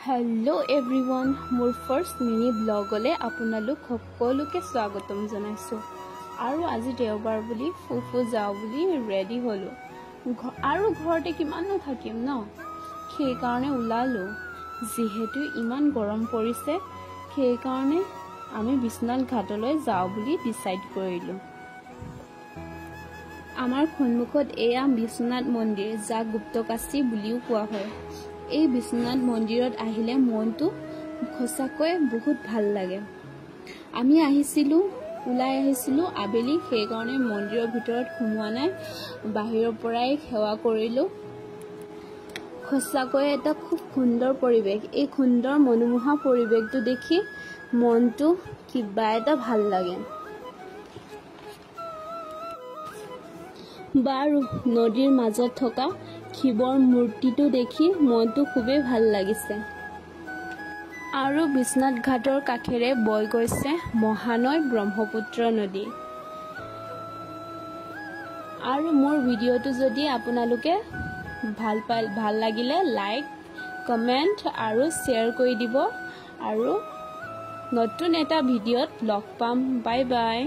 hello everyone more first mini ब्लगले आपनालोक सकलोके स्वागतम जनाइছো आरो আজি देवबार বুলি ফুফু যাও বুলি ৰেডি হলো আৰু ঘৰতে কিমান থাকিম ন সেই কাৰণে উলালো যেহেতু ইমান গৰম পৰিছে সেই কাৰণে আমি বিশ্বনাথ ঘাটলৈ যাও বুলি ডিসাইড কৰিলো আমাৰ সন্মুখত এয়া বিশ্বনাথ মন্দিৰ যা গুপ্তকাশী বুলিও কোৱা হয় এই বিশ্বনাথ মন্দিৰত আহিলে মনটো খসাকৈ বহুত ভাল লাগে আমি উলাই আহিছিলো আবেলি সেই কাৰণে মন্দিৰৰ ভিতৰত সোমোৱা নাই বাহিৰৰ পৰাই সেৱা কৰিলো খসাকৈ এটা খুব সুন্দৰ পৰিবেশ এই সুন্দৰ মনোমোহা পৰিবেশটো দেখি মনটো কিবা এটা ভাল লাগে বাৰু নদীৰ মাজত থকা শিৱৰ মূৰ্তিটো দেখি মনটো খুবেই ভাল লাগিছে আৰু বিশ্বনাথ ঘাটৰ কাষেৰে বৈ গৈছে মহানয় ব্ৰহ্মপুত্ৰ নদী আৰু মোৰ ভিডিওটো যদি আপোনালোকে ভাল লাগিলে লাইক কমেন্ট আৰু শেয়াৰ কৰি দিব আৰু নতুন এটা ভিডিওত লগ পাম বাই বাই